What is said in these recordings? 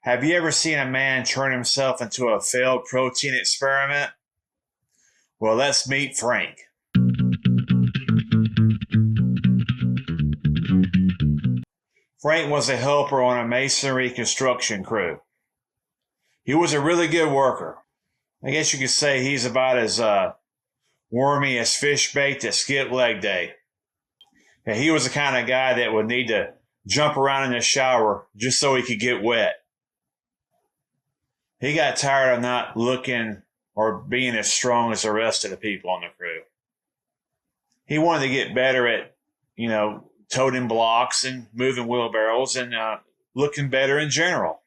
Have you ever seen a man turn himself into a failed protein experiment? Well, let's meet Frank. Frank was a helper on a masonry construction crew. He was a really good worker. I guess you could say he's about as wormy as fish bait that skip leg day. And he was the kind of guy that would need to jump around in the shower just so he could get wet. He got tired of not looking or being as strong as the rest of the people on the crew. He wanted to get better at, toting blocks and moving wheelbarrows and looking better in general.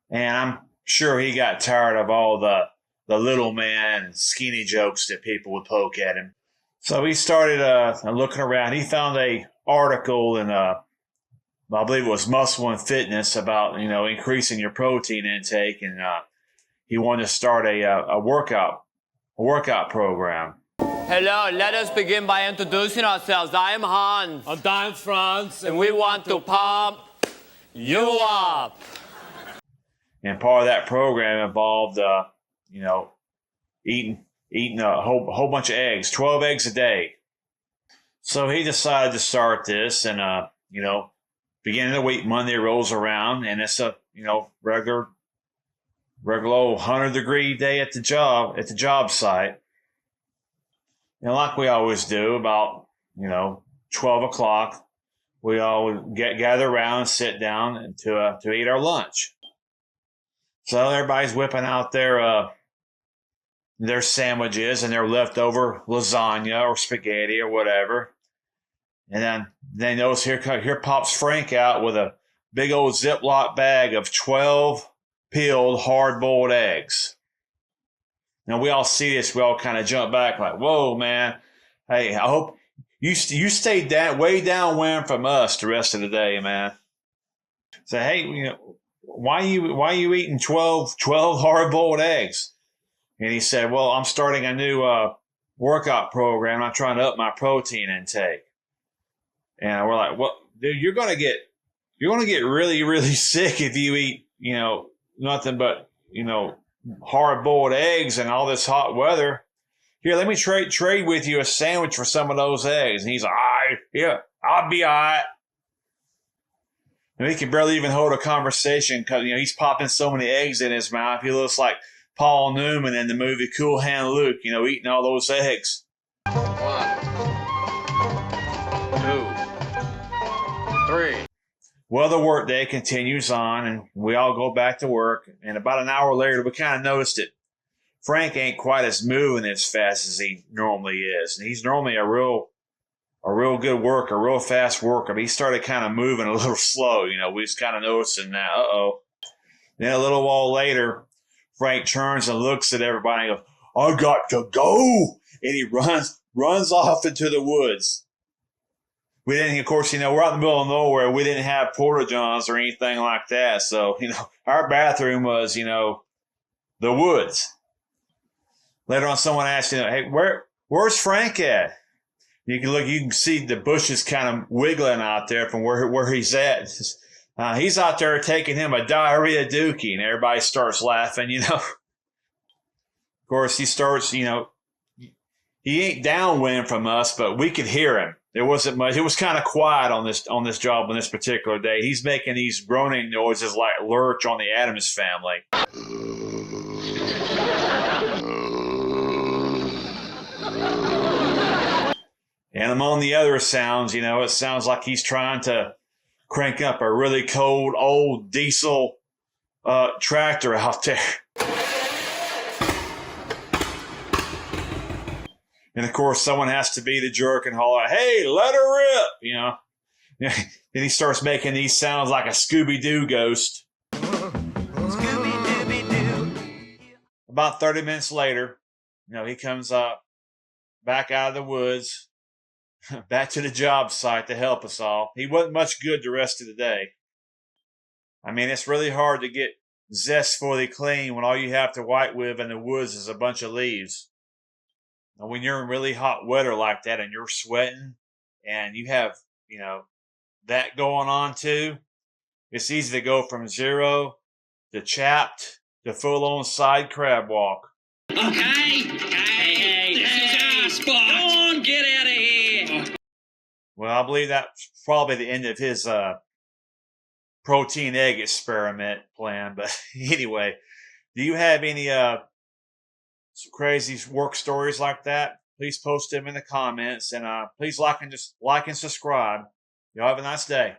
And I'm sure he got tired of all the little man skinny jokes that people would poke at him. So he started looking around. He found a article in I believe it was Muscle and Fitness about increasing your protein intake, and he wanted to start a workout program. Hello, let us begin by introducing ourselves. I am Hans. And I'm Franz. And we want to pump you up. And part of that program involved, eating a whole bunch of eggs, 12 eggs a day. So he decided to start this, and beginning of the week, Monday rolls around, and it's a regular 100-degree day at the job site. And like we always do, about 12 o'clock, we all gather around and sit down to eat our lunch. So everybody's whipping out their sandwiches and their leftover lasagna or spaghetti or whatever. And then they notice here pops Frank out with a big old Ziploc bag of 12 peeled hard-boiled eggs. Now we all see this, we all kind of jump back like, "Whoa, man! Hey, I hope you stayed way downwind from us the rest of the day, man." So hey, why you eating 12 hard-boiled eggs? And he said, "Well, I'm starting a new workout program. I'm trying to up my protein intake." And we're like, "Well, dude, you're gonna get really, really sick if you eat, nothing but, hard-boiled eggs and all this hot weather. Here, let me trade with you a sandwich for some of those eggs." And he's like, "All right, yeah, I'll be all right." And he can barely even hold a conversation because, he's popping so many eggs in his mouth. He looks like Paul Newman in the movie Cool Hand Luke, eating all those eggs. 1, 2, 3. Well, the workday continues on, and we all go back to work. And about an hour later, we kind of noticed it. Frank ain't quite as moving as fast as he normally is. And he's normally a real good worker, a real fast worker. But he started kind of moving a little slow. We was kind of noticing that. Uh-oh. Then a little while later, Frank turns and looks at everybody and goes, "I got to go." And he runs off into the woods. We didn't, of course, we're out in the middle of nowhere. We didn't have porta-johns or anything like that. So, our bathroom was, the woods. Later on, someone asked, "Hey, where's Frank at?" You can see the bushes kind of wiggling out there from where he's at. He's out there taking him a diarrhea dookie, and everybody starts laughing, Of course, he starts, he ain't downwind from us, but we could hear him. There wasn't much. It was kind of quiet on this job on this particular day. He's making these groaning noises like Lurch on the Addams Family. And among the other sounds, it sounds like he's trying to crank up a really cold old diesel tractor out there. And of course, someone has to be the jerk and holler, "Hey, let her rip!" Then he starts making these sounds like a Scooby-Doo ghost. Scooby-Dooby-Doo. About 30 minutes later, he comes up back out of the woods, back to the job site to help us all. He wasn't much good the rest of the day. I mean, it's really hard to get zestfully clean when all you have to wipe with in the woods is a bunch of leaves. And when you're in really hot weather like that and you're sweating and you have, that going on too, It's easy to go from 0 to chapped to full-on side crab walk. Okay. Hey, this is our spot. Go on, get out of here. Well, I believe that's probably the end of his protein egg experiment plan. But anyway, do you have any some crazy work stories like that? Please post them in the comments, and please like and subscribe. Y'all have a nice day.